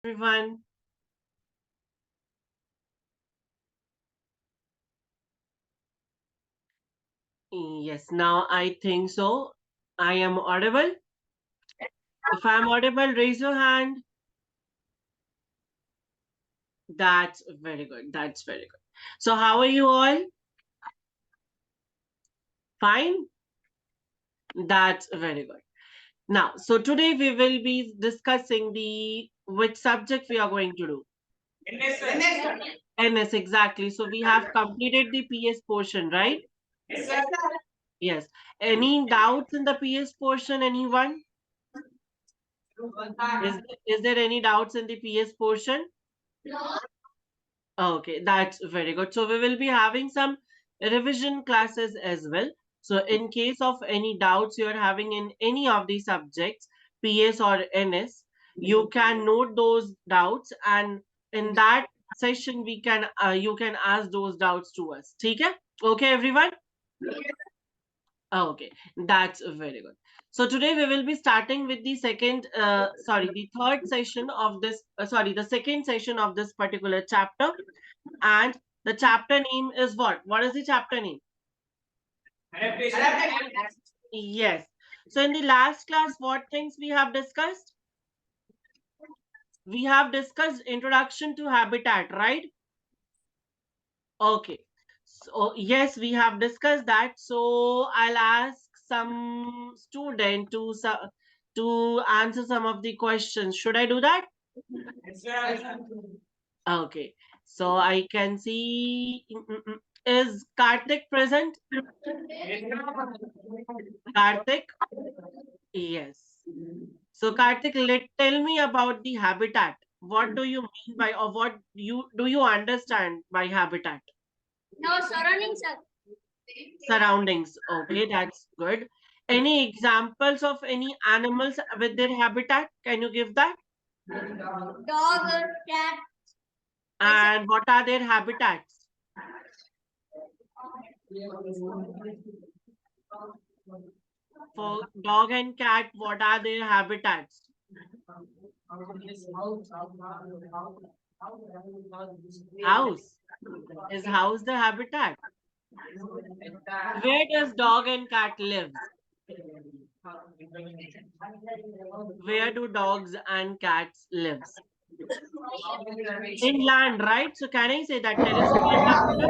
Everyone. Yes, now I think so. I am audible. If I'm audible, raise your hand. That's very good. That's very good. So, how are you all? Fine? That's very good. Now, so today we will be discussing the which subject we are going to do. NS, exactly. So, we have completed the PS portion, right? Yes. Any doubts in the PS portion, anyone? Is, is there any doubts in the PS portion? Okay, that's very good. So we will be having some revision classes as well. So in case of any doubts you are having in any of the subjects, PS or NS, you can note those doubts, and in that session we can you can ask those doubts to us. Okay? Okay, everyone? Okay, that's very good. So today we will be starting with the the third session of this, the second session of this particular chapter. And the chapter name is what? What is the chapter name? Yes. So in the last class, what things we have discussed? We have discussed introduction to habitat, right? Okay. So yes, we have discussed that. So I'll ask some student to answer some of the questions. Should I do that? Okay. So I can see is Karthik present? Karthik? Yes. So Karthik, tell me about the habitat. What do you mean by, or what you understand by habitat? No, surroundings are Surroundings. Okay, that's good. Any examples of any animals with their habitat? Can you give that? dog, cat, And what are their habitats? For dog and cat, what are their habitats? House. Is house the habitat? Where does dog and cat live? Where do dogs and cats live? In land, right? So can I say that terrestrial habitat?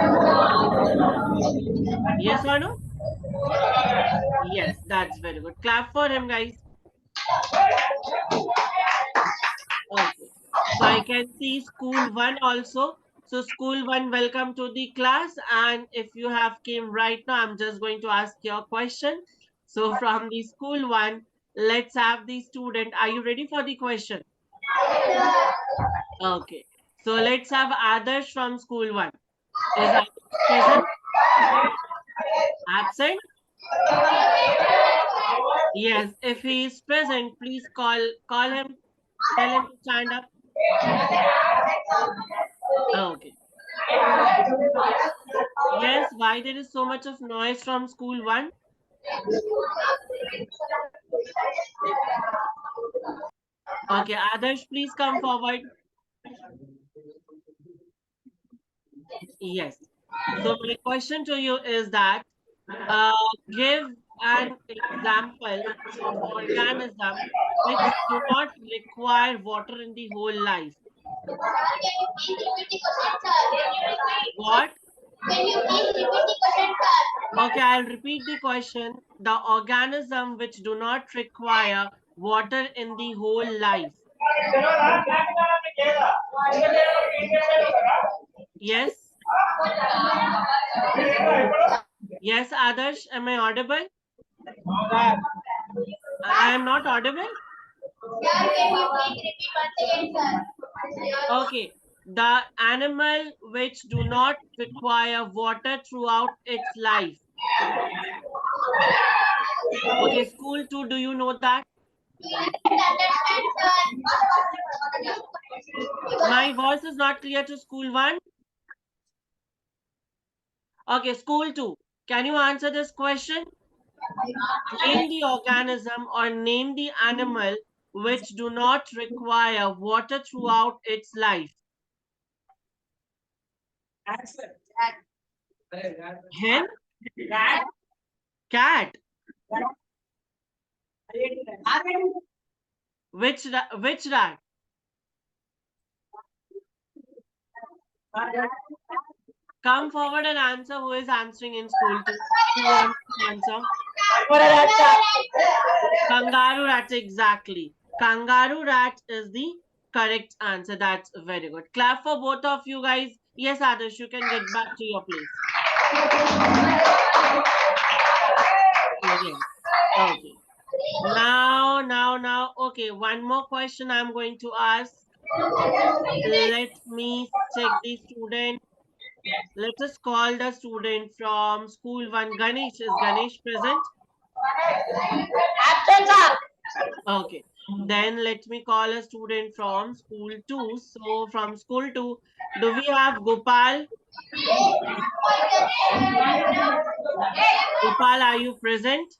Yes or no? Yes, that's very good. Clap for him, guys. Okay. So I can see school one also. So school one, welcome to the class. And if you have came right now, I'm just going to ask your question. So from the school one, let's have the student. Are you ready for the question? Okay. So let's have Adarsh from school one. Is Adarsh present? Absent? Yes. If he is present, please call him. Tell him to stand up. Okay. Yes, why there is so much of noise from school one? Okay, Adarsh, please come forward. Yes. So my question to you is that uh, give an example of organism which do not require water in the whole life. What? Can you please repeat the question, sir? Okay, I'll repeat the question. The organism which do not require water in the whole life. Yes? Yes, Adarsh, am I audible? I am not audible? Sir, can you please repeat once again, sir? Okay. The animal which do not require water throughout its life. Okay, school 2, do you know that? I didn't understand, sir. My voice is not clear to school 1. Okay, school 2. Can you answer this question? Name the organism or name the animal which do not require water throughout its life? Hen, cat. Which rat? Come forward and answer. Who is answering in school too? Who wants to answer? Kangaroo rat, exactly. Kangaroo rat is the correct answer. That's very good. Clap for both of you guys. Yes, Adarsh, you can get back to your place. Okay. Okay. Now. Okay, one more question I'm going to ask. Let me check the student. Let us call the student from school 1. Ganesh. Is Ganesh present? Okay. Then let me call a student from school 2. So from school 2, do we have Gopal? Gopal, are you present?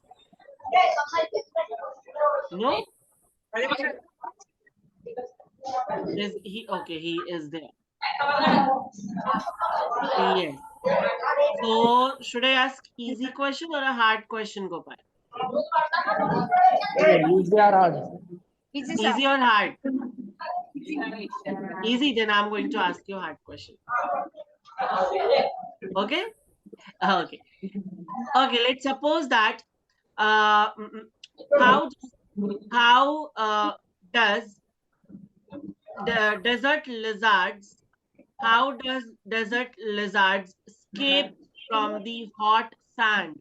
No? Is he okay? He is there. Yes. So should I ask easy question or a hard question, Gopal? Easy or hard? Easy, then I'm going to ask you a hard question. Okay? Okay. Okay, let's suppose that mm, mm, how does the desert lizards escape from the hot sand?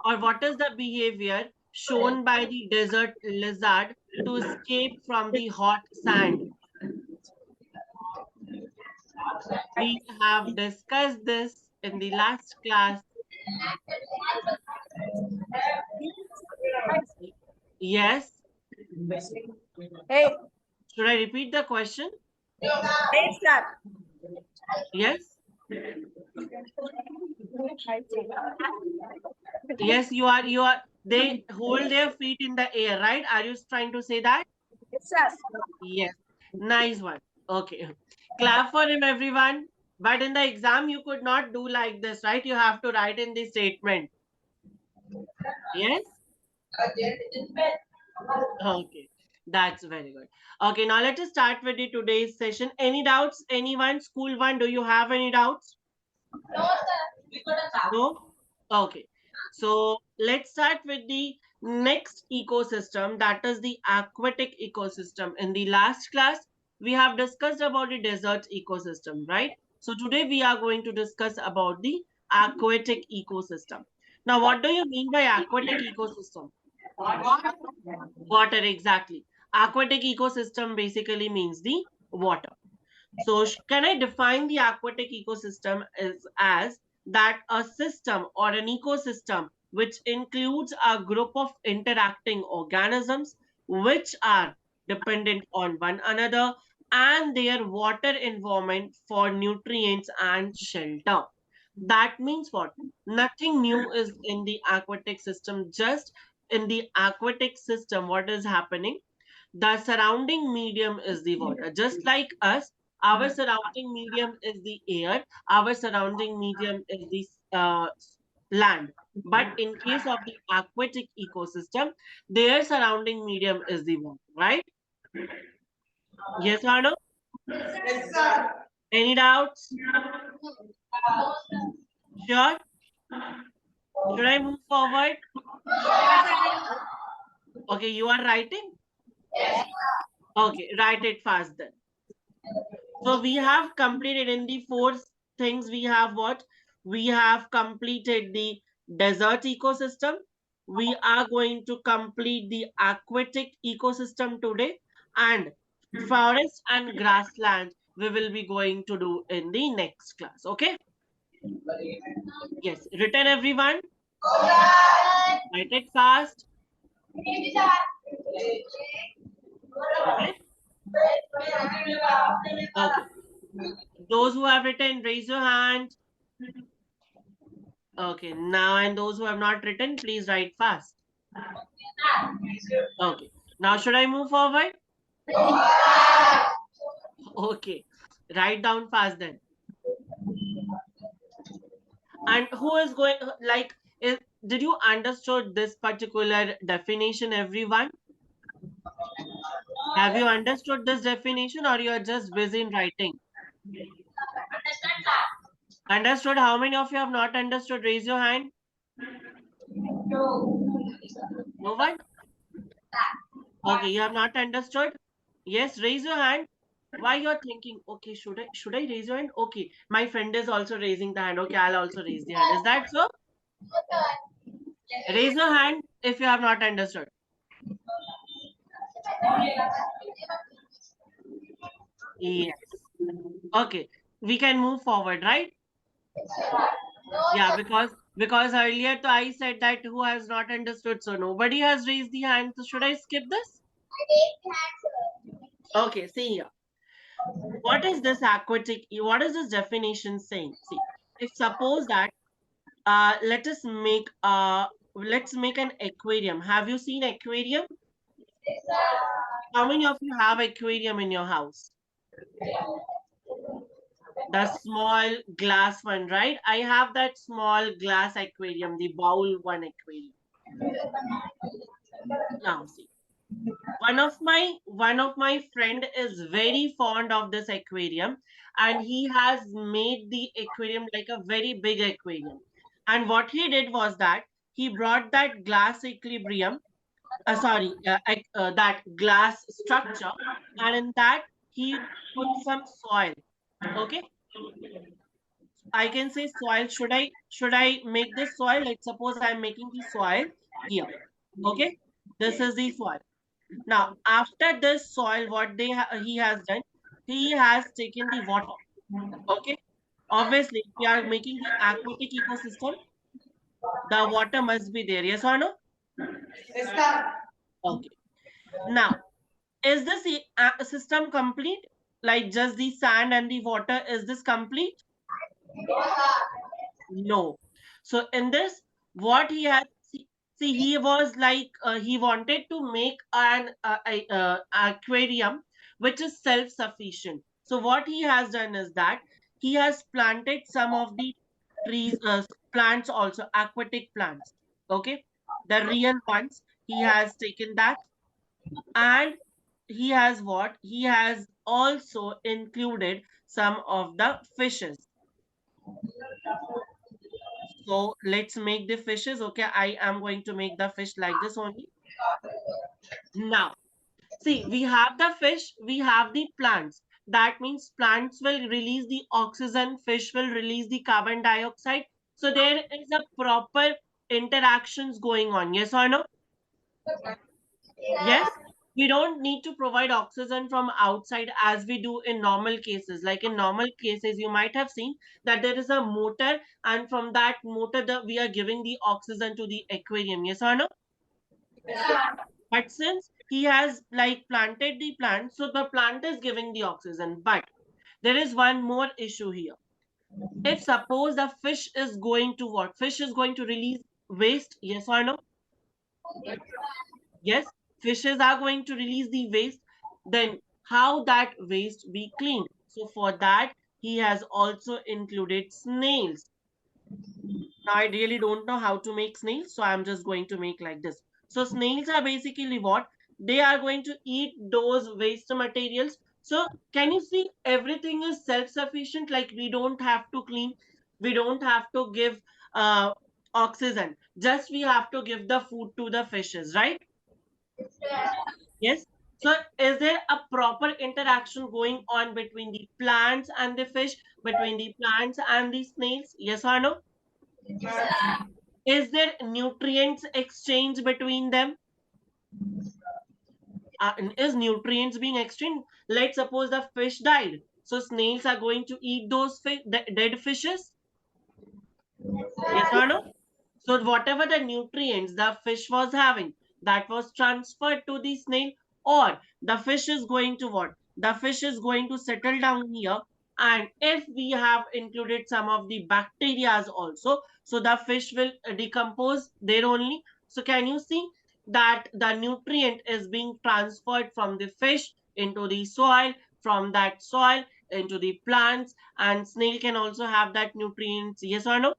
Or what is the behavior shown by the desert lizard to escape from the hot sand? We have discussed this in the last class. Yes. Hey, Should I repeat the question? hey, sir. Yes. Yes, you are they hold their feet in the air, right? Are you trying to say that? Yes, sir. Yes. Nice one. Okay. Clap for him, everyone. But in the exam, you could not do like this, right? You have to write in the statement. Yes? Okay. That's very good. Okay, now let us start with the today's session. Any doubts? Anyone? School 1, do you have any doubts? No? Okay. So let's start with the next ecosystem, that is the aquatic ecosystem. In the last class, we have discussed about the desert ecosystem, right? So today we are going to discuss about the aquatic ecosystem. Now, what do you mean by aquatic ecosystem? Water, exactly. Aquatic ecosystem basically means the water. So, can I define the aquatic ecosystem as that a system or an ecosystem which includes a group of interacting organisms which are dependent on one another and their water environment for nutrients and shelter. That means what? Nothing new is in the aquatic system. Just in the aquatic system, what is happening? The surrounding medium is the water. Just like us, our surrounding medium is the air, our surrounding medium is the land. But in case of the aquatic ecosystem, their surrounding medium is the water, right? Yes or no? Any doubts? Sure. Should I move forward? Okay, you are writing? Okay, write it fast then. So we have completed in the four things. We have what? We have completed the desert ecosystem. We are going to complete the aquatic ecosystem today, and forest and grassland we will be going to do in the next class. Okay? Yes. Written everyone. Write it fast. Okay. Okay. Those who have written, raise your hand. Okay. Now, and those who have not written, please write fast. Okay. Now, should I move forward? Okay. Write down fast then. And who is going, like, did you understood this particular definition, everyone? Have you understood this definition or you are just busy in writing? Understood? How many of you have not understood? Raise your hand. No one? Okay, you have not understood? Yes, raise your hand. Why you're thinking, okay, should I raise your hand? Okay, my friend is also raising the hand. Okay, I'll also raise the hand. Is that so? Raise your hand if you have not understood. Yes. Okay, we can move forward, right? Yeah, because earlier I said that who has not understood, so nobody has raised the hand. So should I skip this? Okay, see here. What is this aquatic? What is this definition saying? See, if suppose that let us make let's make an aquarium. Have you seen aquarium? How many of you have aquarium in your house? The small glass one, right? I have that small glass aquarium, the bowl one aquarium. Now see. One of my friend is very fond of this aquarium, and he has made the aquarium like a very big aquarium. And what he did was that he brought that glass equilibrium, that glass structure, and in that he put some soil. Okay, I can say soil. Should I make this soil? Let's suppose I'm making the soil here. Okay, this is the soil. Now, after this soil, what he has done, he has taken the water. Okay. Obviously, if we are making the aquatic ecosystem, the water must be there. Yes or no? Okay. Now, is this system complete? Like just the sand and the water, is this complete? No. So in this, what he has see, he was like he wanted to make an aquarium which is self-sufficient. So what he has done is that he has planted some of the trees, plants also, aquatic plants. Okay, the real ones. He has taken that, and he has what? He has also included some of the fishes. So let's make the fishes. Okay, I am going to make the fish like this only. Now, see, we have the fish, we have the plants. That means plants will release the oxygen, fish will release the carbon dioxide. So there is a proper interactions going on. Yes or no? Yes. We don't need to provide oxygen from outside as we do in normal cases. Like in normal cases, you might have seen that there is a motor, and from that motor, we are giving the oxygen to the aquarium. Yes or no? But since he has like planted the plant, so the plant is giving the oxygen. But there is one more issue here. If suppose the fish is going to what? Fish is going to release waste. Yes or no? Yes, fishes are going to release the waste. Then how that waste be cleaned? So for that, he has also included snails. Now I really don't know how to make snails, so I'm just going to make like this. So snails are basically what? They are going to eat those waste materials. So can you see everything is self-sufficient? Like we don't have to clean, we don't have to give oxygen. Just we have to give the food to the fishes, right? Yes. So is there a proper interaction going on between the plants and the fish, between the plants and the snails? Yes or no? Is there nutrients exchange between them? Is nutrients being exchanged? Let's suppose the fish died. So snails are going to eat those dead fishes? Yes or no? So whatever the nutrients the fish was having, that was transferred to the snail, or the fish is going to what? The fish is going to settle down here. And if we have included some of the bacteria also, so the fish will decompose there only. So can you see? that the nutrient is being transferred from the fish into the soil, from that soil into the plants, and snail can also have that nutrients. Yes or no?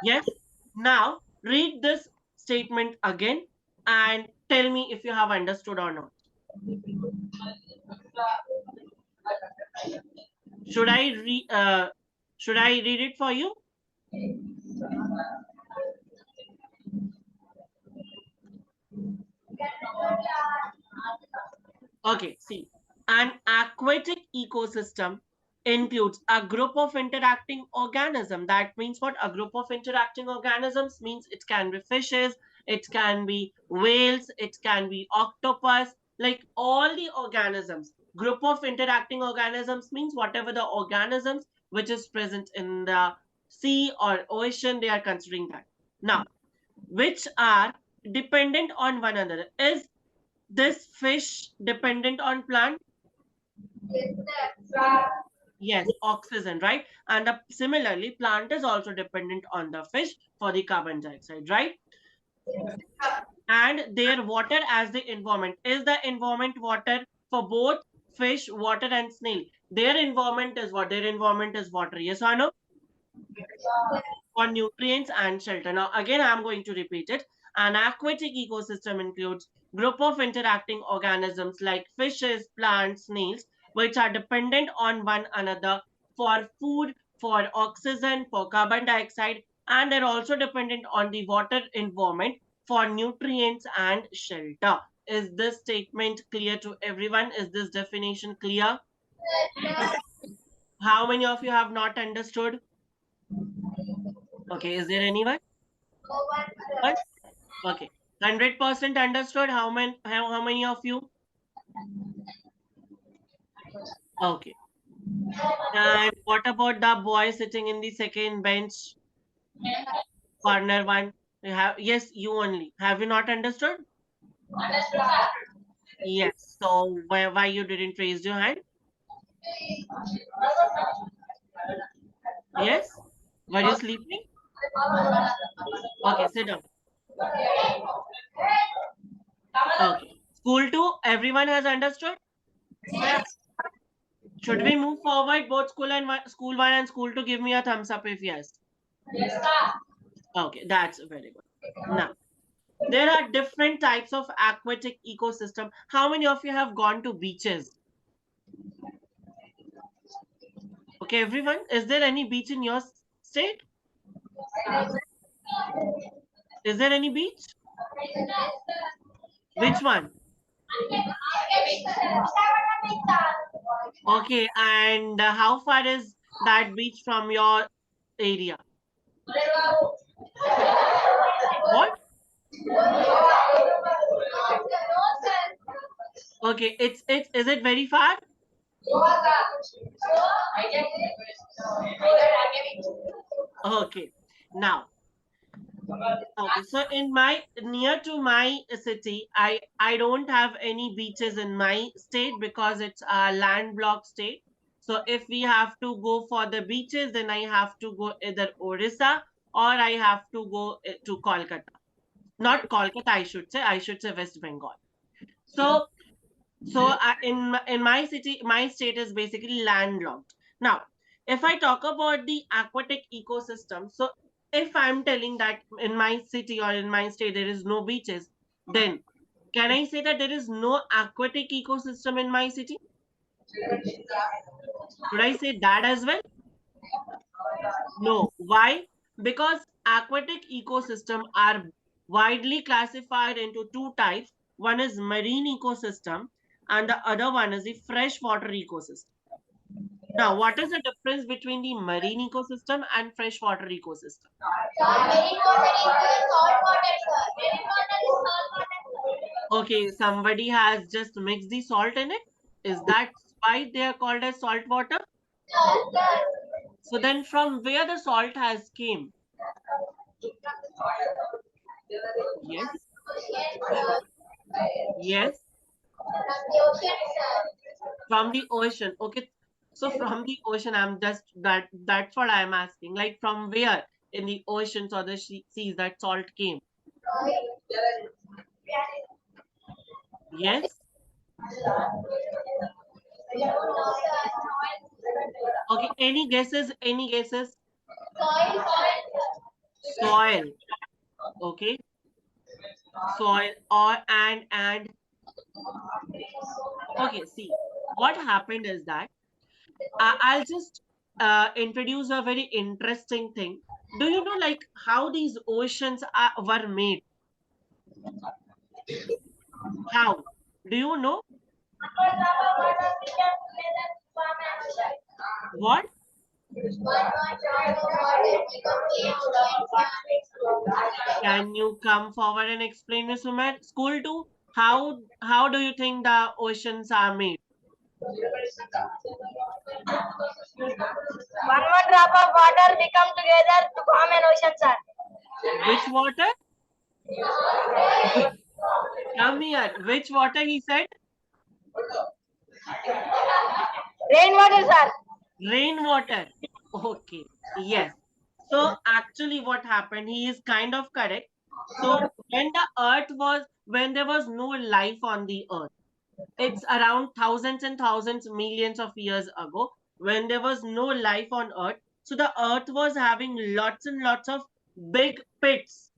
Yes. Now read this statement again and tell me if you have understood or not. Should I should I read it for you? Okay, see, an aquatic ecosystem includes a group of interacting organisms. That means what? A group of interacting organisms means it can be fishes, it can be whales, it can be octopus, like all the organisms. Group of interacting organisms means whatever the organisms which is present in the sea or ocean, they are considering that. Now, which are dependent on one another. Is this fish dependent on plant? Yes, oxygen, right? And similarly, plant is also dependent on the fish for the carbon dioxide, right? And their water as the environment. Is the environment water for both fish, water, and snail? Their environment is what? Their environment is water. Yes or no? For nutrients and shelter. Now, again, I'm going to repeat it. An aquatic ecosystem includes group of interacting organisms like fishes, plants, snails, which are dependent on one another for food, for oxygen, for carbon dioxide, and they're also dependent on the water environment for nutrients and shelter. Is this statement clear to everyone? Is this definition clear? How many of you have not understood? Okay, is there anyone? What? Okay. 100% understood. How many of you? Okay. And what about the boy sitting in the second bench, corner one? You have, yes, you only. Have you not understood? Yes. So why you didn't raise your hand? Yes? Were you sleeping? Okay, sit down. Okay. School 2, everyone has understood? Should we move forward? Both school 1 and school 2, give me a thumbs up if yes. Okay, that's very good. Now, there are different types of aquatic ecosystem. How many of you have gone to beaches? Okay, everyone. Is there any beach in your state? Is there any beach? Which one? Okay, and how far is that beach from your area? What? Okay, it's is it very far? Okay, now okay, so in my near to my city, I don't have any beaches in my state because it's a landlocked state. So if we have to go for the beaches, then I have to go either Orissa or I have to go to Kolkata. Not Kolkata, I should say West Bengal. So in my city, my state is basically landlocked. Now, if I talk about the aquatic ecosystem, so if I'm telling that in my city or in my state there is no beaches, then can I say that there is no aquatic ecosystem in my city? Should I say that as well? No. Why? Because aquatic ecosystem are widely classified into two types. One is marine ecosystem and the other one is the freshwater ecosystem. Now, what is the difference between the marine ecosystem and freshwater ecosystem? Okay, somebody has just mixed the salt in it. Is that why they are called as salt water? So then from where the salt has came? Yes, yes, from the ocean. Okay, so from the ocean, I'm just that's what I'm asking. Like from where in the oceans or the seas that salt came? Yes. Okay. Any guesses? Any guesses? Soil. Okay. Soil or and okay. See, what happened is that I'll just introduce a very interesting thing. Do you know like how these oceans were made? How? Do you know what? Can you come forward and explain me, Sumit? School too? How do you think the oceans are made? One more drop of water become together to form an ocean, sir. Which water? Come here. Which water he said? Rainwater, sir. Rainwater. Okay. Yes. So actually what happened, he is kind of correct. So when there was no life on the earth, it's around thousands and thousands, millions of years ago, when there was no life on earth. So the earth was having lots and lots of big pits.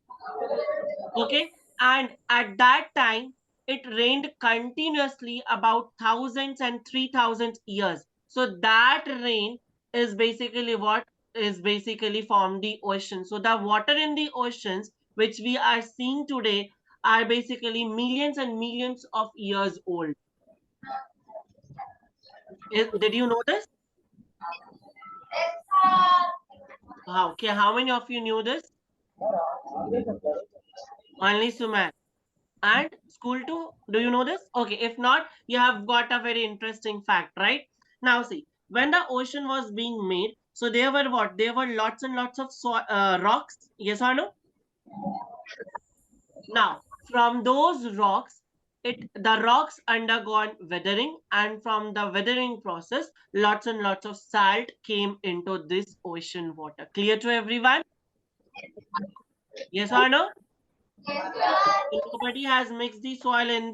Okay. And at that time, it rained continuously about thousands and 3,000 years. So that rain is basically what is basically from the ocean. So the water in the oceans, which we are seeing today, are basically millions and millions of years old. Did you know this? Okay, how many of you knew this? Only Suman. And school too? Do you know this? Okay, if not, you have got a very interesting fact, right? Now see, when the ocean was being made, so there were what? There were lots and lots of rocks. Yes or no? Now, from those rocks, the rocks undergone weathering, and from the weathering process, lots and lots of salt came into this ocean water. Clear to everyone? Yes or no? Nobody has mixed the salt in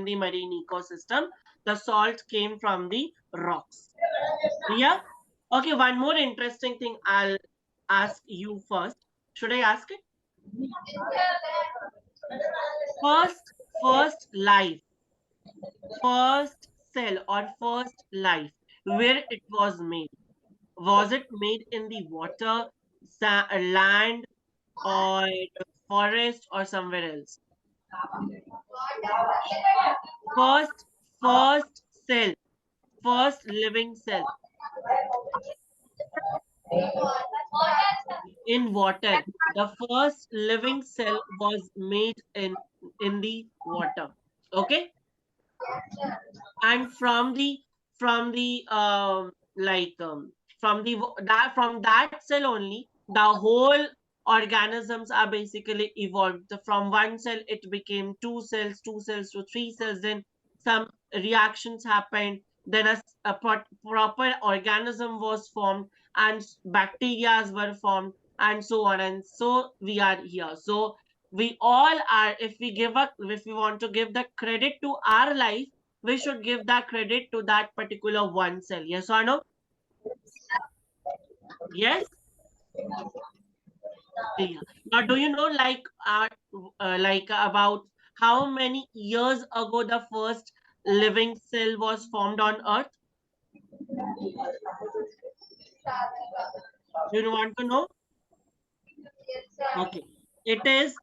the marine ecosystem. The salt came from the rocks. Yeah. Okay, one more interesting thing I'll ask you first. Should I ask it? First life, first cell or first life, where it was made. Was it made in the water, land, or forest, or somewhere else? First, first cell, first living cell in water. The first living cell was made in the water. Okay, and from the like from that cell only, the whole organisms are basically evolved. From one cell it became two cells to three cells, then some reactions happened, then proper organism was formed, and bacteria were formed, and so on, and so we are here. So we all are, if we want to give the credit to our life, we should give that credit to that particular one cell. Yes or no? Yes. Yeah. Now, do you know like about how many years ago the first living cell was formed on Earth? Do you want to know? Okay. It is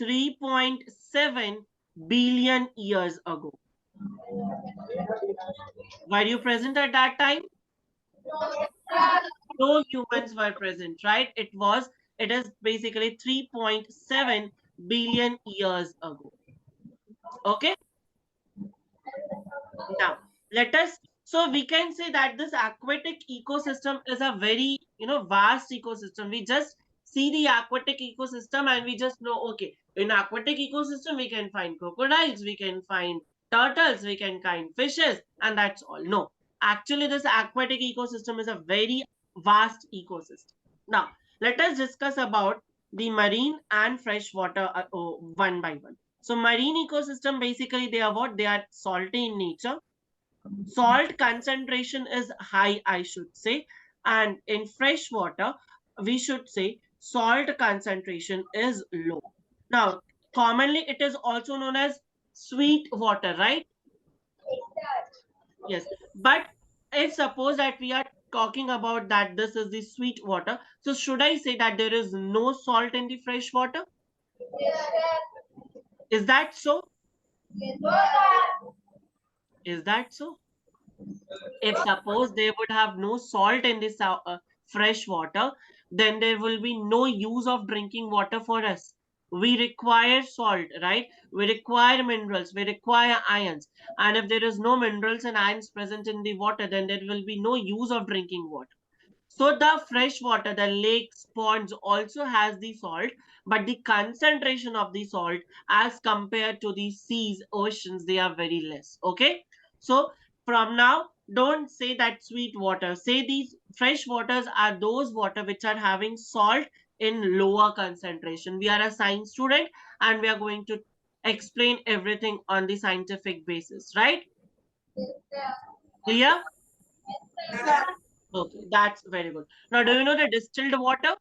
3.7 billion years ago. Were you present at that time? No humans were present, right? It is basically 3.7 billion years ago. Okay. Now, let us, so we can say that this aquatic ecosystem is a very, vast ecosystem. We just see the aquatic ecosystem and we just know, okay, in aquatic ecosystem, we can find crocodiles, we can find turtles, we can find fishes, and that's all. No, actually, this aquatic ecosystem is a very vast ecosystem. Now, let us discuss about the marine and freshwater one by one. So marine ecosystem, basically they are what? They are salty in nature. Salt concentration is high, I should say. And in freshwater, we should say salt concentration is low. Now, commonly it is also known as sweet water, right? Yes. But if suppose that we are talking about that this is the sweet water, so should I say that there is no salt in the fresh water? Is that so? Is that so? If suppose they would have no salt in this fresh water, then there will be no use of drinking water for us. We require salt, right? We require minerals, we require ions. And if there is no minerals and ions present in the water, then there will be no use of drinking water. So the fresh water, the lakes, ponds also has the salt, but the concentration of the salt as compared to the seas, oceans, they are very less. Okay. So from now, don't say that sweet water. Say these fresh waters are those water which are having salt in lower concentration. We are a science student and we are going to explain everything on the scientific basis, right? Clear? Okay, that's very good. Now, do you know the distilled water?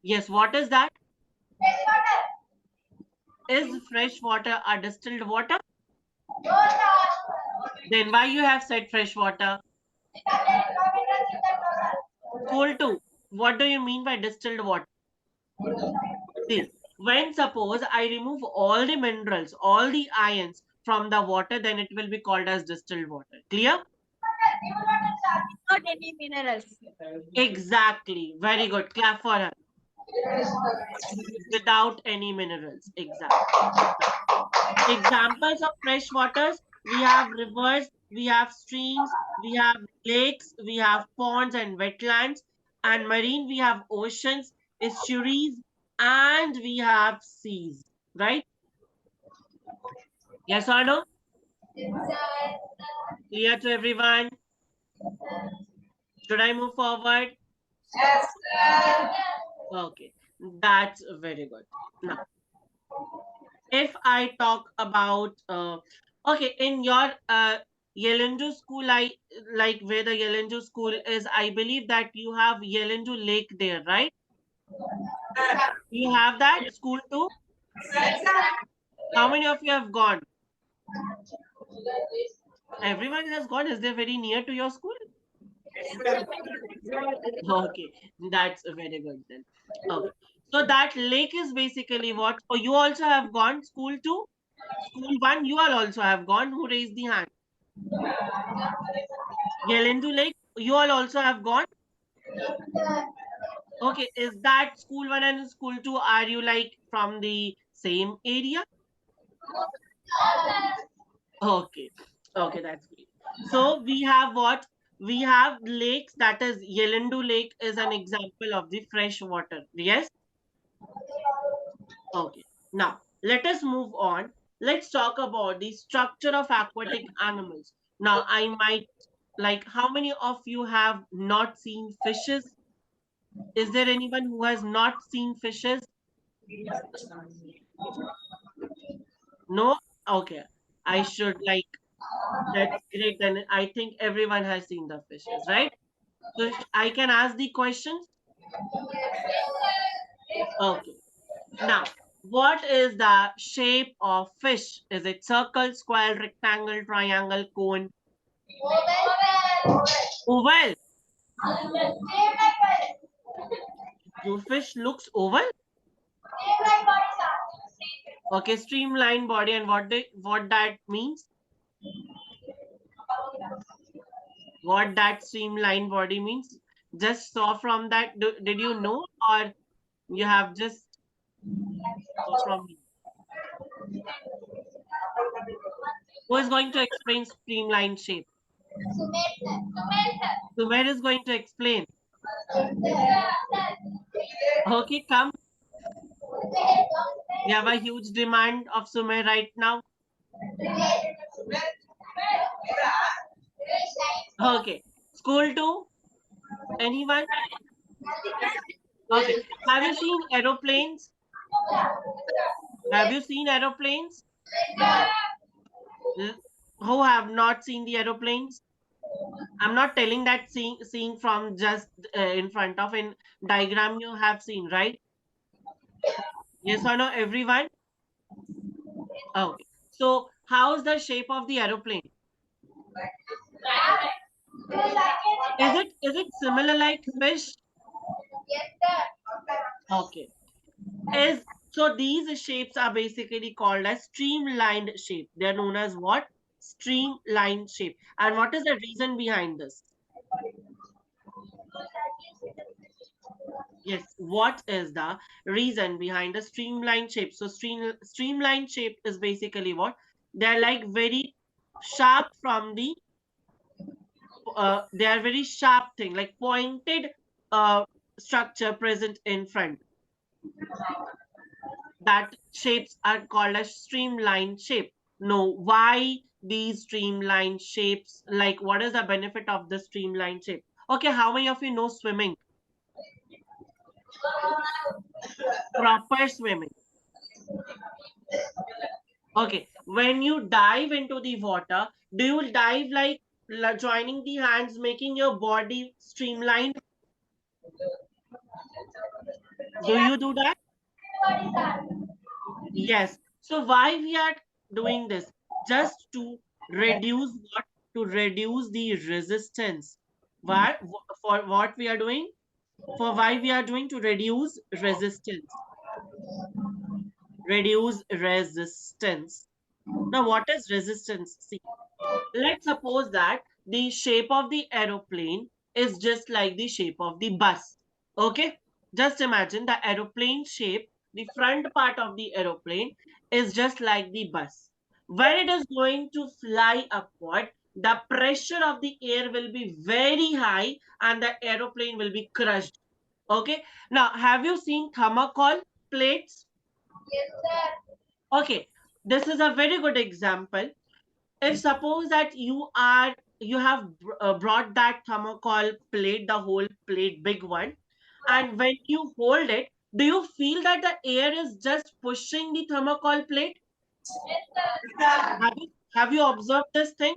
Yes, what is that? Is fresh water a distilled water? Then why you have said fresh water? Cool too. What do you mean by distilled water? See, when suppose I remove all the minerals, all the ions from the water, then it will be called as distilled water. Clear? Not any minerals. Exactly. Very good. Clap for her. Without any minerals. Exactly. Examples of fresh waters, we have rivers, we have streams, we have lakes, we have ponds and wetlands, and marine, we have oceans, estuaries, and we have seas, right? Yes or no? Clear to everyone? Should I move forward? Okay, that's very good. Now, if I talk about okay, in your Yelenju school, I like where the Yelenju school is. I believe that you have Yelenju Lake there, right? You have that school too. How many of you have gone? Everyone has gone. Is they very near to your school? Okay, that's very good then. Okay, so that lake is basically what? Oh, you also have gone school too. School one, you all also have gone. Who raised the hand? Yelenju Lake, you all also have gone. Okay, is that school one and school two? Are you like from the same area? Okay, okay, that's great. So we have what? We have lakes, that is Yelendu Lake is an example of the fresh water. Yes? Okay. Now, let us move on. Let's talk about the structure of aquatic animals. Now, I might like, how many of you have not seen fishes? Is there anyone who has not seen fishes? No? Okay. I should like, that's great. Then I think everyone has seen the fishes, right? So I can ask the questions. Okay. Now, what is the shape of fish? Is it circle, square, rectangle, triangle, cone? Oval. Do fish looks oval? Okay, streamlined body, and what that means? What that streamlined body means? Just saw from that. Did you know, or you have just saw from me? Who is going to explain streamlined shape? Sumer is going to explain. Okay, come. We have a huge demand of Sumer right now. Okay. School 2? Anyone? Okay. Have you seen aeroplanes? Have you seen aeroplanes? L- Who have not seen the aeroplanes? I'm not telling that seeing from just in front of in diagram you have seen, right? Yes or no, everyone? Okay. So how's the shape of the aeroplane? Is it similar like fish? Yes, sir. Okay. Is so these shapes are basically called as streamlined shape. They are known as what? Streamlined shape. And what is the reason behind this? Yes, what is the reason behind the streamlined shape? So streamlined shape is basically what? They're like very sharp from the they are very sharp thing, like pointed uh structure present in front. That shapes are called as streamlined shape. No, why these streamlined shapes? Like, what is the benefit of the streamlined shape? Okay, how many of you know swimming? Proper swimming. Okay, when you dive into the water, do you dive like joining the hands, making your body streamlined? Do you do that? Yes. So why we are doing this? Just to reduce what? To reduce the resistance. Why? For what we are doing? For why we are doing? To reduce resistance. Reduce resistance. Now, what is resistance? See, let's suppose that the shape of the aeroplane is just like the shape of the bus. Okay? Just imagine the aeroplane shape, the front part of the aeroplane is just like the bus. When it is going to fly upward, the pressure of the air will be very high and the aeroplane will be crushed. Okay? Now, have you seen thermocol plates? Yes, sir. Okay, this is a very good example. If suppose that you have brought that thermocol plate, the whole plate, big one, and when you hold it, do you feel that the air is just pushing the thermocol plate? Have you observed this thing?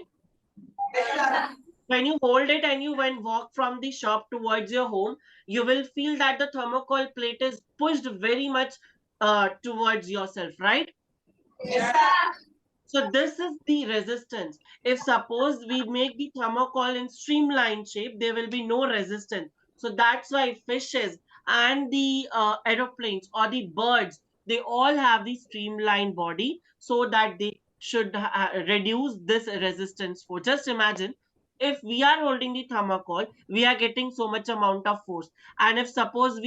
When you hold it and you when walk from the shop towards your home, you will feel that the thermocol plate is pushed very much towards yourself, right? So this is the resistance. If suppose we make the thermocol in streamlined shape, there will be no resistance. So that's why fishes and the aeroplanes or the birds, they all have the streamlined body so that they should reduce this resistance. For just imagine, if we are holding the thermocol, we are getting so much amount of force. And if suppose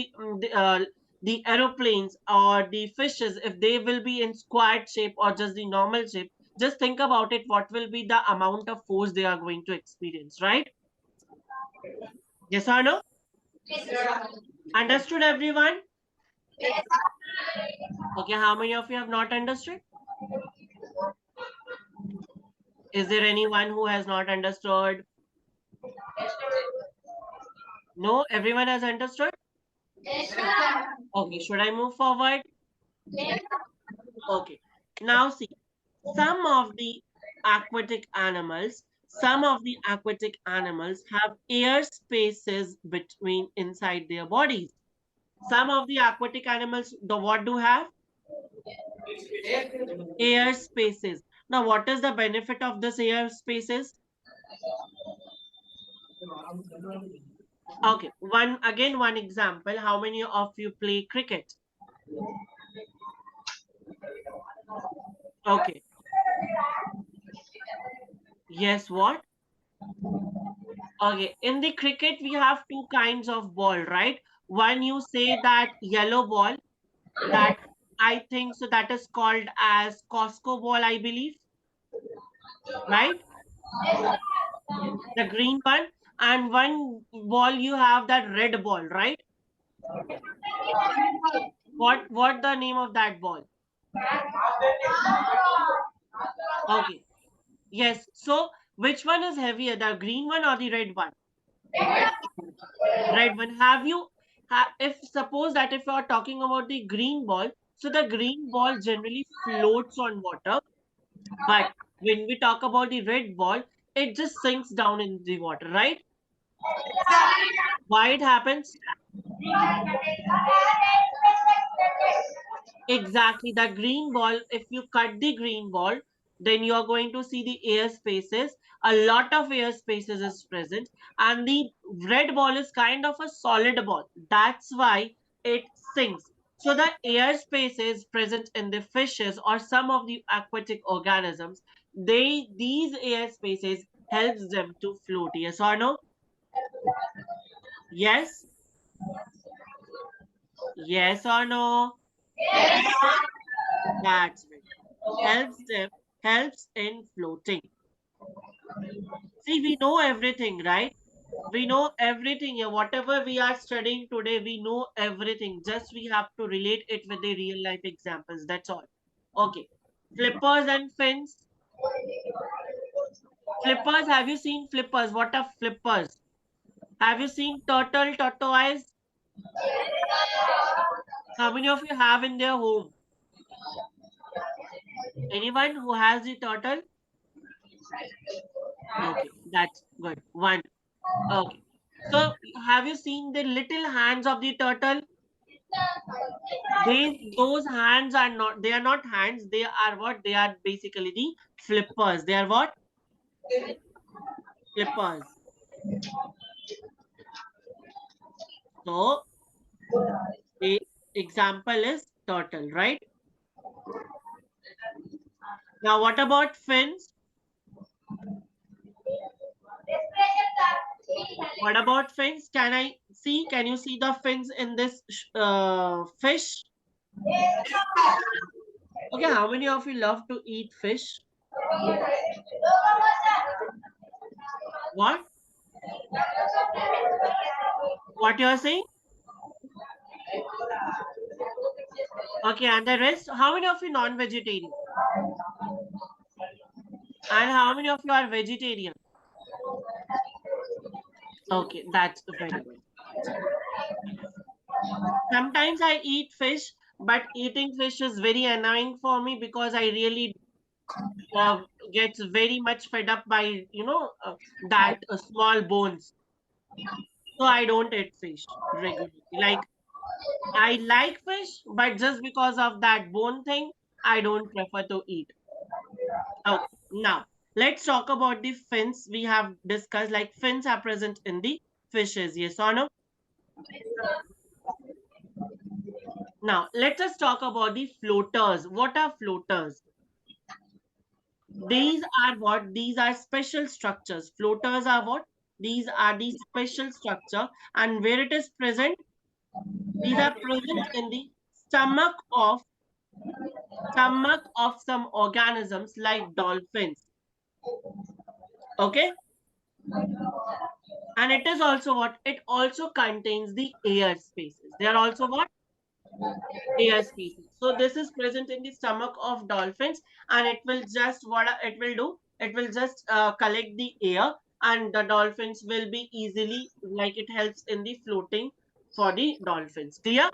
the aeroplanes or the fishes, if they will be in square shape or just the normal shape, just think about it, what will be the amount of force they are going to experience, right? Yes or no? Understood, everyone? Okay, how many of you have not understood? Is there anyone who has not understood? No, everyone has understood? Okay, should I move forward? Okay, now see, some of the aquatic animals have air spaces between inside their bodies. Some of the aquatic animals, the what do have? Air spaces. Now, what is the benefit of this air spaces? Okay, one example. How many of you play cricket? Okay. Yes, what? Okay, in the cricket we have two kinds of ball, right? One you say that yellow ball, that I think so that is called as Costco ball, I believe, right? The green one, and one ball you have that red ball, right? What the name of that ball? Okay. Yes. So which one is heavier, the green one or the red one? Red one. if suppose that if you are talking about the green ball, so the green ball generally floats on water, but when we talk about the red ball, it just sinks down in the water, right? Why it happens? Exactly, the green ball, if you cut the green ball, then you are going to see the air spaces. A lot of air spaces is present, and the red ball is kind of a solid ball. That's why it sinks. So the air spaces present in the fishes or some of the aquatic organisms, these air spaces helps them to float. Yes or no? Yes? Yes or no? That's right. Helps them, helps in floating. See, we know everything, right? We know everything here. Whatever we are studying today, we know everything. Just we have to relate it with the real life examples. That's all. Okay. Flippers and fins. Flippers, have you seen flippers? What are flippers? Have you seen tortoise? How many of you have in their home? Anyone who has the turtle? Okay, that's good. One. Okay. So, have you seen the little hands of the turtle? Those hands are not, they are not hands, they are what? They are basically the flippers. They are what? Flippers. So, the example is turtle, right? Now, what about fins? What about fins? Can I see? Can you see the fins in this fish? Okay, how many of you love to eat fish? What? What you are saying? Okay, and the rest, how many of you non-vegetarian? And how many of you are vegetarian? Okay, that's very good. Sometimes I eat fish, but eating fish is very annoying for me because I really gets very much fed up by that small bones. So I don't eat fish regularly. Like I like fish, but just because of that bone thing, I don't prefer to eat. Okay, now let's talk about the fins we have discussed. Like fins are present in the fishes, yes or no? Now let us talk about the floaters. What are floaters? These are what? These are special structures. Floaters are what? These are the special structure, and where it is present, these are present in the stomach of some organisms like dolphins. Okay, and it is also what? It also contains the air spaces. They are also what? Air species. So this is present in the stomach of dolphins, and it will just it will do. It will just collect the air, and the dolphins will be easily like it helps in the floating for the dolphins. Clear?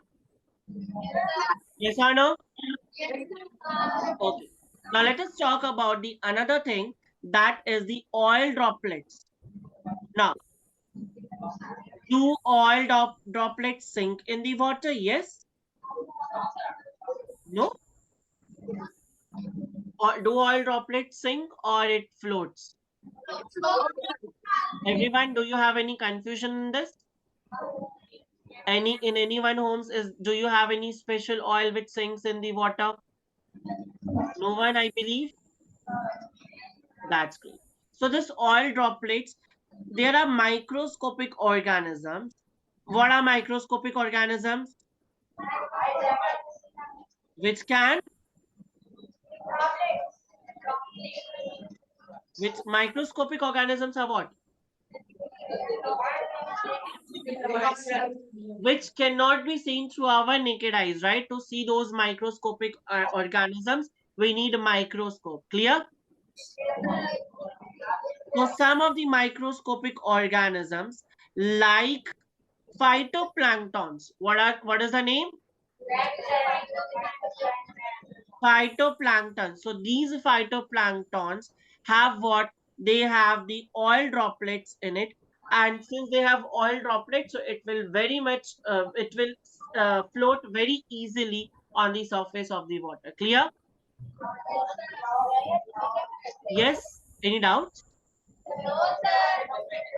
Yes or no? Okay. Now let us talk about the another thing that is the oil droplets. Now, do oil droplets sink in the water? Yes. No. Or do oil droplets sink or it floats? Everyone, do you have any confusion in this? Any in anyone homes is do you have any special oil which sinks in the water? No one, I believe. That's great. So this oil droplets, there are microscopic organisms. What are microscopic organisms? Which can, which microscopic organisms are what? Which cannot be seen through our naked eyes, right? To see those microscopic organisms, we need a microscope. Clear? So some of the microscopic organisms like phytoplanktons. What is the name? Phytoplankton. So these phytoplanktons have what? They have the oil droplets in it, and since they have oil droplets, so it will very much it will float very easily on the surface of the water. Clear? Yes. Any doubts? No, sir.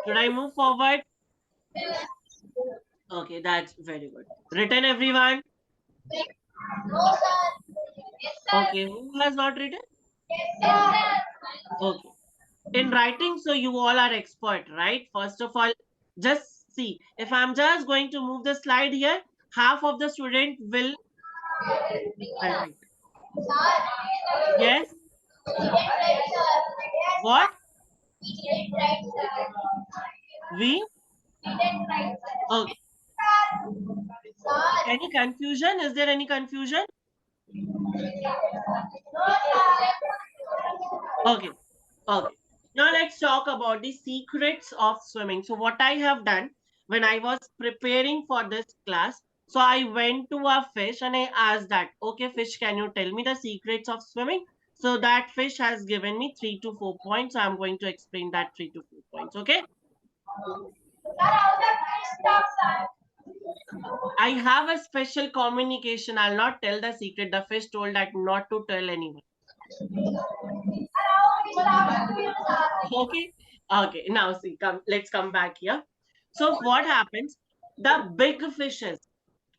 Should I move forward? Okay, that's very good. Written, everyone? No, sir. Yes, sir. Okay, who has not written? Yes, sir. Okay. In writing, so you all are expert, right? First of all, just see, if I'm just going to move the slide here, half of the student will write. Yes. What? We? Okay. Any confusion? Is there any confusion? Okay. Okay. Now let's talk about the secrets of swimming. So what I have done when I was preparing for this class, so I went to a fish and I asked that, okay, fish, can you tell me the secrets of swimming? So that fish has given me 3 to 4 points. So I'm going to explain that 3 to 4 points. Okay. I have a special communication. I'll not tell the secret. The fish told that not to tell anyone. Okay. Okay. Now see, come. Let's come back here. So what happens? The big fishes.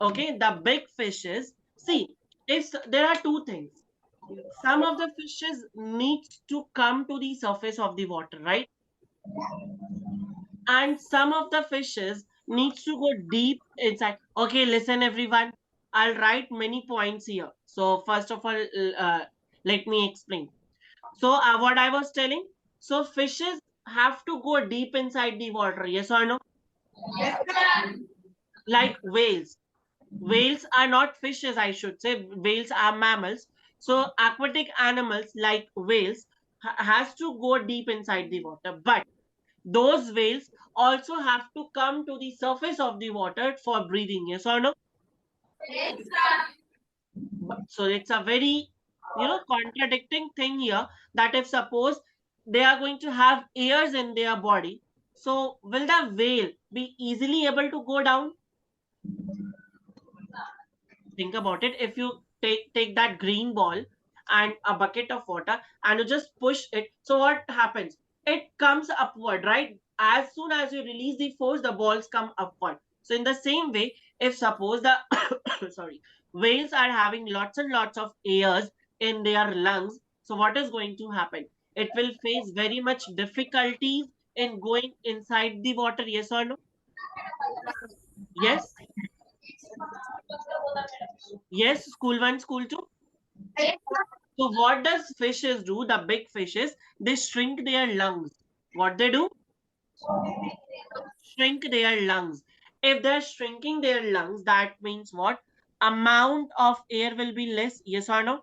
Okay, the big fishes. See, if there are two things. Some of the fishes need to come to the surface of the water, right? And some of the fishes needs to go deep inside. Okay, listen, everyone. I'll write many points here. So first of all, let me explain. So what I was telling. So fishes have to go deep inside the water. Yes or no? Like whales. Whales are not fishes, I should say. Whales are mammals. So aquatic animals like whales has to go deep inside the water. But those whales also have to come to the surface of the water for breathing. Yes or no? So it's a very, contradicting thing here, that if suppose they are going to have airs in their body, so will the whale be easily able to go down? Think about it. If you take that green ball and a bucket of water and you just push it, so what happens? It comes upward, right? As soon as you release the force, the balls come upward. So in the same way, if suppose the sorry, whales are having lots and lots of airs in their lungs, so what is going to happen? It will face very much difficulties in going inside the water. Yes or no? Yes. Yes, school one, school two. So what does fishes do? The big fishes, they shrink their lungs. What they do? Shrink their lungs. If they're shrinking their lungs, that means what? Amount of air will be less. Yes or no?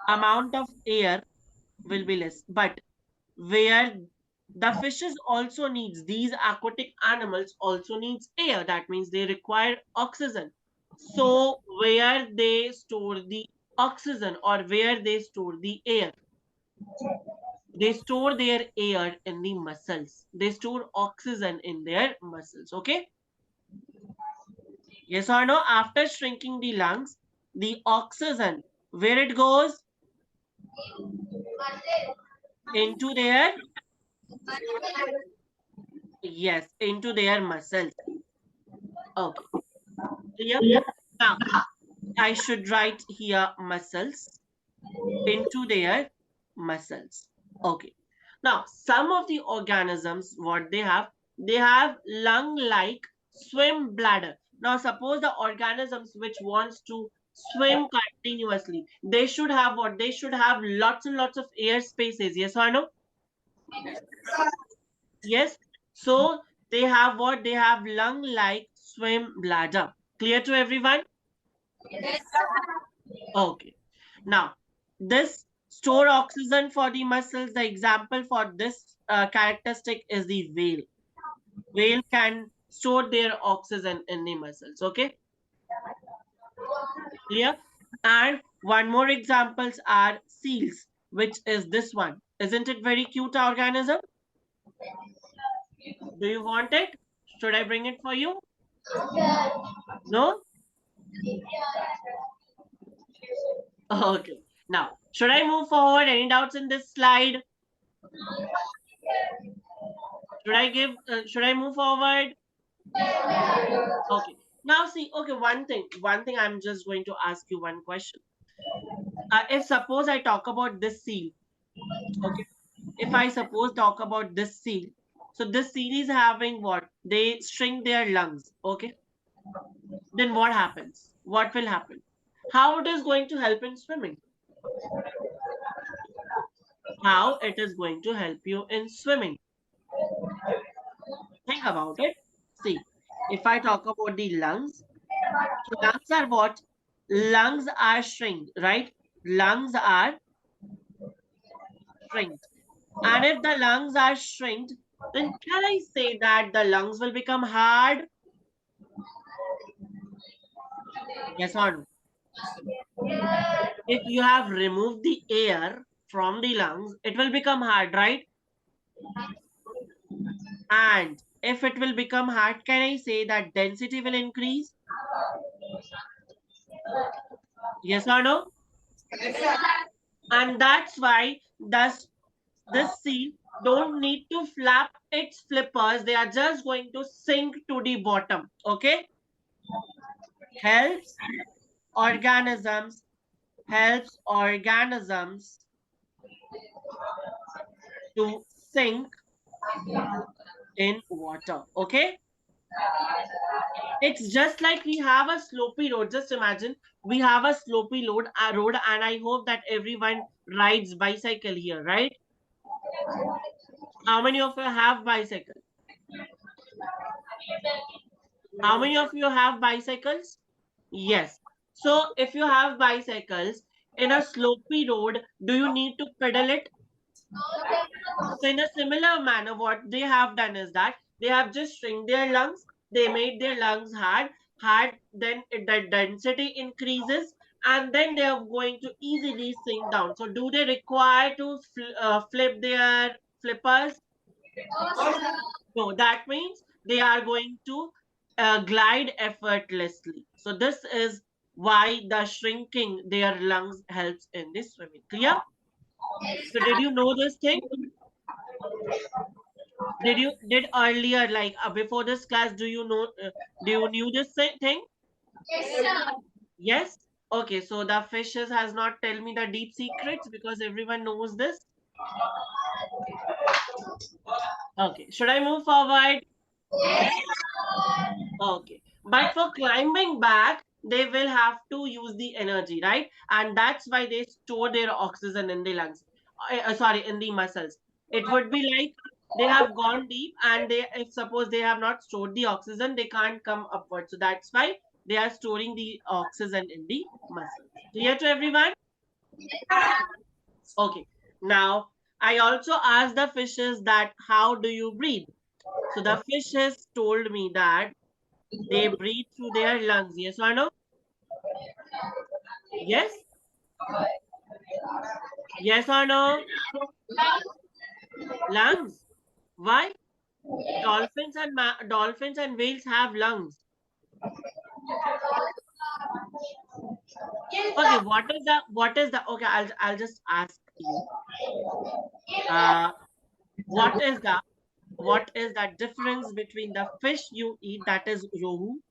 Amount of air will be less. But where the fishes also needs, these aquatic animals also needs air. That means they require oxygen. So where they store the oxygen or where they store the air? They store their air in the muscles. They store oxygen in their muscles. Okay. Yes or no? After shrinking the lungs, the oxygen, where it goes? Into their, yes, into their muscles. Okay. Clear? Now, I should write here muscles, into their muscles. Okay. Now, some of the organisms, what they have lung-like swim bladder. Now, suppose the organisms which wants to swim continuously, they should have what? They should have lots and lots of air spaces. Yes or no? Yes. So they have what? They have lung-like swim bladder. Clear to everyone? Okay. Now, this store oxygen for the muscles. The example for this characteristic is the whale. Whale can store their oxygen in the muscles. Okay, clear? And one more examples are seals, which is this one. Isn't it very cute organism? Do you want it? Should I bring it for you? No? Okay. Now, should I move forward? Any doubts in this slide? Should I move forward? Okay. Now see, okay, one thing I'm just going to ask you one question. If suppose I talk about this seal, okay, if I suppose talk about this seal, so this seal is having what? They shrink their lungs, okay? Then what happens? What will happen? How it is going to help in swimming? How it is going to help you in swimming? Think about it. See, if I talk about the lungs, so lungs are what? Lungs are shrinked, right? Lungs are shrinked. And if the lungs are shrinked, then can I say that the lungs will become hard? Yes or no? If you have removed the air from the lungs, it will become hard, right? And if it will become hard, can I say that density will increase? Yes or no? And that's why this seal don't need to flap its flippers. They are just going to sink to the bottom. Okay? Helps organisms, helps organisms to sink in water. Okay? It's just like we have a slopey road. Just imagine we have a slopey road, and I hope that everyone rides bicycle here, right? How many of you have bicycle? How many of you have bicycles? Yes. So if you have bicycles in a slopey road, do you need to pedal it? So in a similar manner, what they have done is that they have just shrink their lungs. They made their lungs hard. Then the density increases, and then they are going to easily sink down. So do they require to flip their flippers? No, that means they are going to glide effortlessly. So this is why the shrinking their lungs helps in this swimming. Clear? So did you know this thing? Did earlier, like before this class, do you knew this thing? Yes. Okay, so the fishes has not tell me the deep secrets because everyone knows this. Okay, should I move forward? Okay. But for climbing back, they will have to use the energy, right? And that's why they store their oxygen in the lungs. Sorry, in the muscles. It would be like they have gone deep, and if suppose they have not stored the oxygen, they can't come upward. So that's why they are storing the oxygen in the muscles. Clear to everyone? Okay. Now, I also asked the fishes that how do you breathe? So the fishes told me that they breathe through their lungs. Yes or no? Yes? Yes or no? Lungs. Why? Dolphins and whales have lungs. Okay, okay, I'll just ask you. Uh what is the what is the difference between the fish you eat, that is rohu?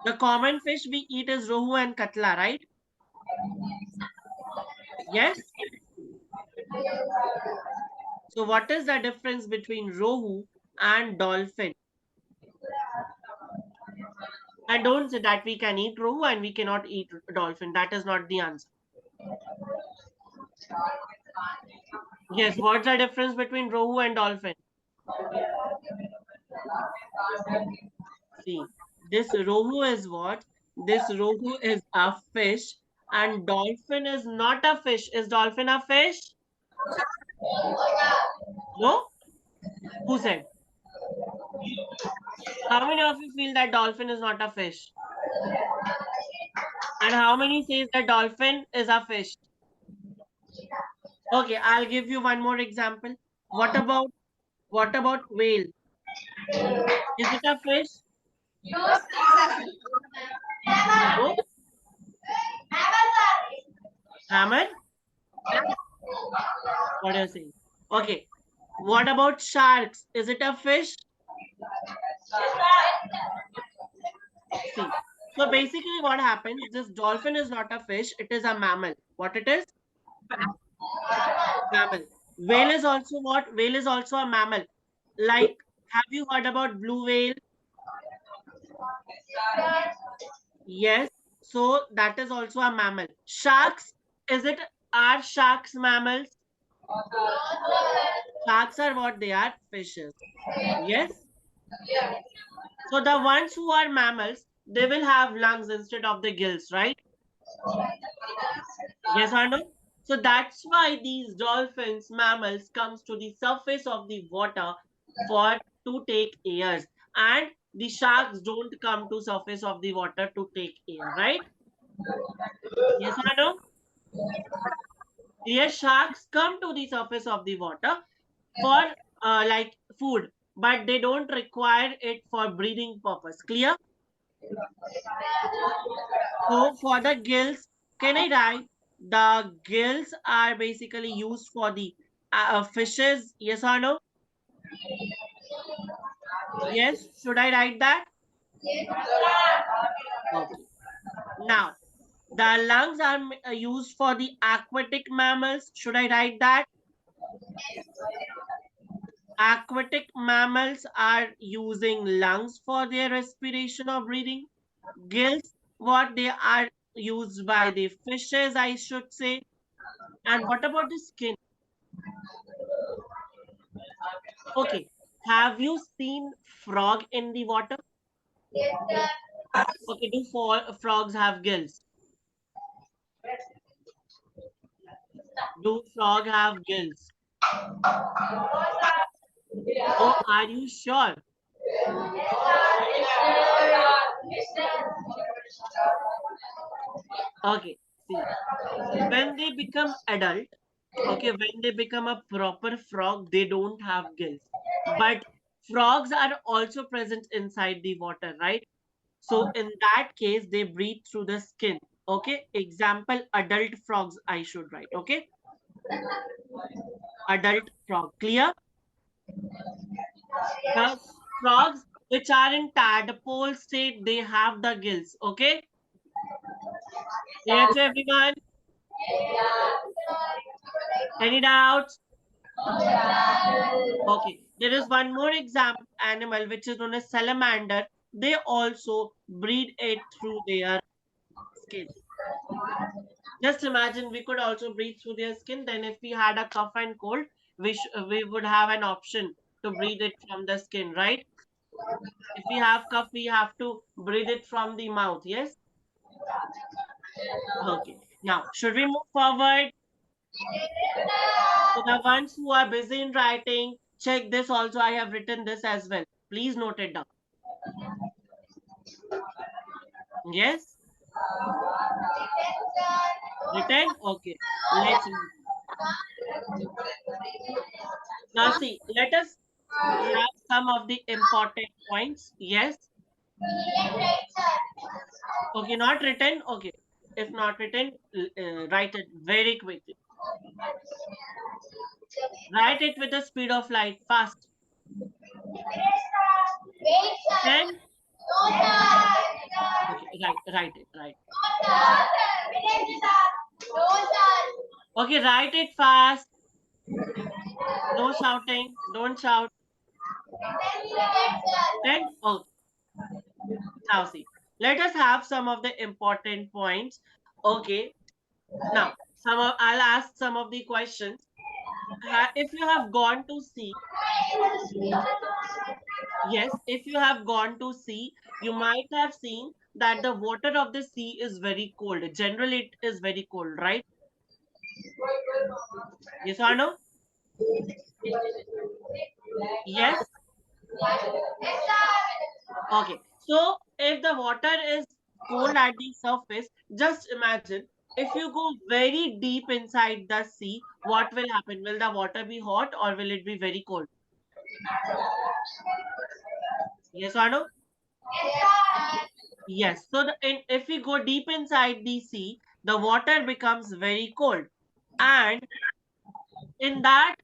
The common fish we eat is rohu and katla, right? Yes? So what is the difference between rohu and dolphin? And don't say that we can eat rohu and we cannot eat dolphin. That is not the answer. Yes, what's the difference between rohu and dolphin? See, this rohu is what? This rohu is a fish, and dolphin is not a fish. Is dolphin a fish? No? Who said? How many of you feel that dolphin is not a fish? And how many says that dolphin is a fish? Okay, I'll give you one more example. What about whale? Is it a fish? No. Hammer? What are you saying? Okay. What about sharks? Is it a fish? See. So basically what happens, this dolphin is not a fish, it is a mammal. What it is? Mammal. Whale is also what? Whale is also a mammal. Like, have you heard about blue whale? Yes. So that is also a mammal. Sharks, is it, are sharks mammals? Sharks are what they are? Fishes. Yes. So the ones who are mammals, they will have lungs instead of the gills, right? Yes or no? So that's why these dolphins, mammals, comes to the surface of the water for to take airs, and the sharks don't come to surface of the water to take air, right? Yes or no? Clear. Sharks come to the surface of the water for like food, but they don't require it for breathing purpose. Clear? So for the gills, can I write the gills are basically used for the fishes? Yes or no? Yes. Should I write that? Okay. Now the lungs are used for the aquatic mammals. Should I write that? Aquatic mammals are using lungs for their respiration or breathing. Gills, what they are used by the fishes, I should say. And what about the skin? Okay. Have you seen frog in the water? Okay. Do frogs have gills? Do frog have gills? Oh, are you sure? Okay. See, when they become adult, okay, when they become a proper frog, they don't have gills. But frogs are also present inside the water, right? So in that case, they breathe through the skin. Okay. Example, adult frogs, I should write. Okay. Adult frog. Clear? The frogs which are in tadpole state, they have the gills. Okay. Clear to everyone? Any doubts? Okay. There is one more example animal which is known as salamander. They also breathe it through their skin. Just imagine we could also breathe through their skin. Then if we had a cough and cold, we would have an option to breathe it from the skin, right? If we have cough, we have to breathe it from the mouth. Yes. Okay. Now, should we move forward? So the ones who are busy in writing, check this also. I have written this as well. Please note it down. Yes. Written. Okay. Let's move. Now see. Let us have some of the important points. Yes. Okay, not written. Okay. If not written, write it very quickly. Write it with the speed of light, fast. Then, okay, write it, right. Okay, write it fast. No shouting. Don't shout. Then, oh, now see. Let us have some of the important points. Okay. Now, I'll ask some of the questions. If you have gone to sea, yes, if you have gone to sea, you might have seen that the water of the sea is very cold. Generally, it is very cold, right? Yes or no? Yes. Yes, sir. Okay. So if the water is cold at the surface, just imagine if you go very deep inside the sea, what will happen? Will the water be hot or will it be very cold? Yes or no? Yes, sir. Yes. So if we go deep inside the sea, the water becomes very cold. And in that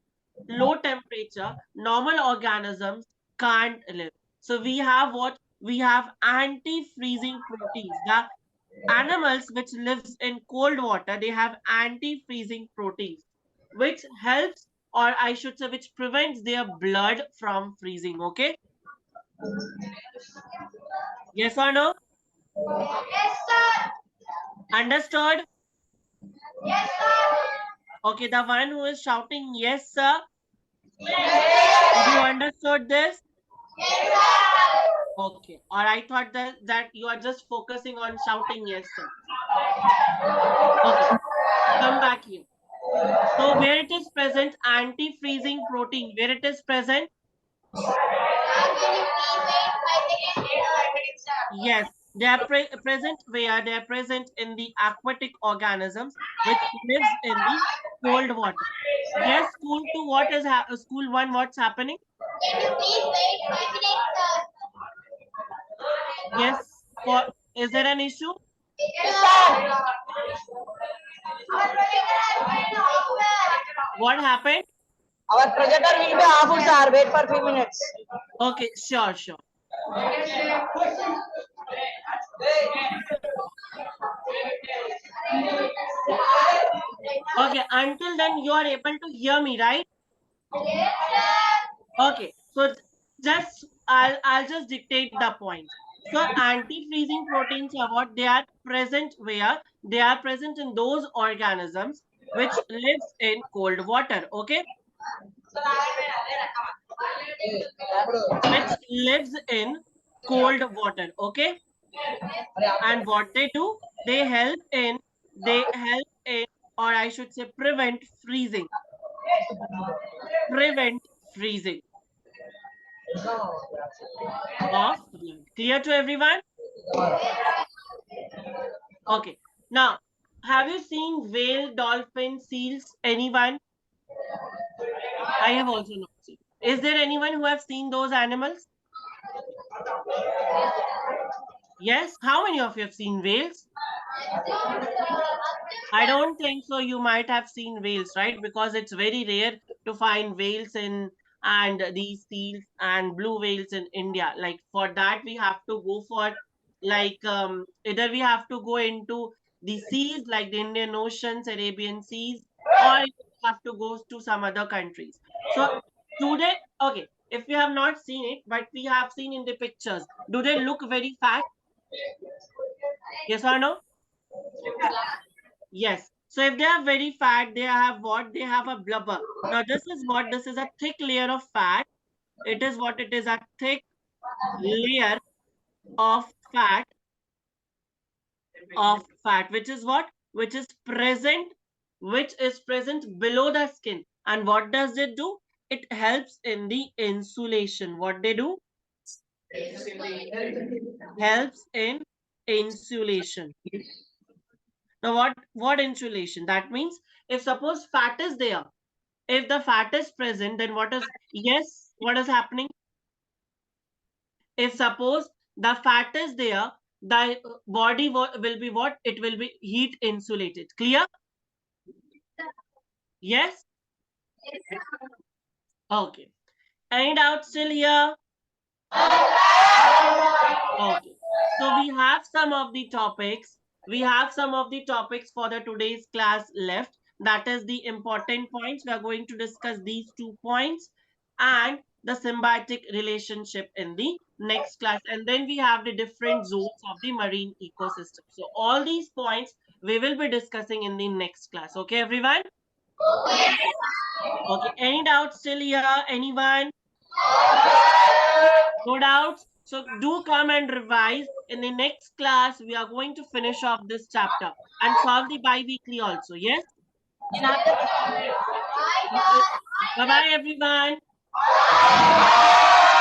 low temperature, normal organisms can't live. So we have what? We have anti-freezing proteins. The animals which lives in cold water, they have anti-freezing proteins, which helps, or I should say, which prevents their blood from freezing. Okay? Yes or no? Yes, sir. Understood? Yes, sir. Okay, the one who is shouting, yes, sir. Did you Yes, understood this? sir. Okay. Or I thought that you are just focusing on shouting yes, sir. Okay. Come back here. So where it is present, anti-freezing protein, where it is present? Can you please wait 5 seconds? Yes. They are present where? They are present in the aquatic organisms which lives in the cold water. Yes, school two, what is school one, what's happening? Can you please wait 5 minutes, sir? Yes, for is there an issue? Yes, sir. Our projector has been off, sir. What happened? Our projector will be off, sir. Wait for few minutes. Okay, sure, sure. Okay, until then you are able to hear me, right? Yes, sir. Okay, so just I'll just dictate the points. So anti-freezing proteins are what? They are present where? They are present in those organisms which lives in cold water. Okay, which lives in cold water. Okay, and what they do? They help in, or I should say, prevent freezing. Prevent freezing of blood. Clear to everyone? Okay. Now, have you seen whale, dolphin, seals? Anyone? I have also not seen. Is there anyone who have seen those animals? Yes. How many of you have seen whales? I don't think so. You might have seen whales, right? Because it's very rare to find whales in and these seals and blue whales in India. Like for that, we have to go for like either we have to go into the seas like the Indian Oceans, Arabian Seas, or we have to go to some other countries. So today, okay, if we have not seen it, but we have seen in the pictures, do they look very fat? Yes or no? Yes. So if they are very fat, they have what? They have a blubber. Now this is what? This is a thick layer of fat. It is what? It is a thick layer of fat which is what? Which is present below the skin. And what does it do? It helps in the insulation. What they do? Helps in insulation. Now what insulation? That means if suppose fat is there, if the fat is present, then what is happening? If suppose the fat is there, the body will be what? It will be heat insulated. Clear? Yes? Okay. Any doubt still here? Okay. So we have some of the topics. We have some of the topics for the today's class left. That is the important points. We are going to discuss these 2 points and the symbiotic relationship in the next class. And then we have the different zones of the marine ecosystem. So all these points we will be discussing in the next class. Okay, everyone? Okay. Any doubts still here? Anyone? No doubts. So do come and revise. In the next class, we are going to finish off this chapter and solve the bi-weekly also. Yes? Bye-bye, everyone.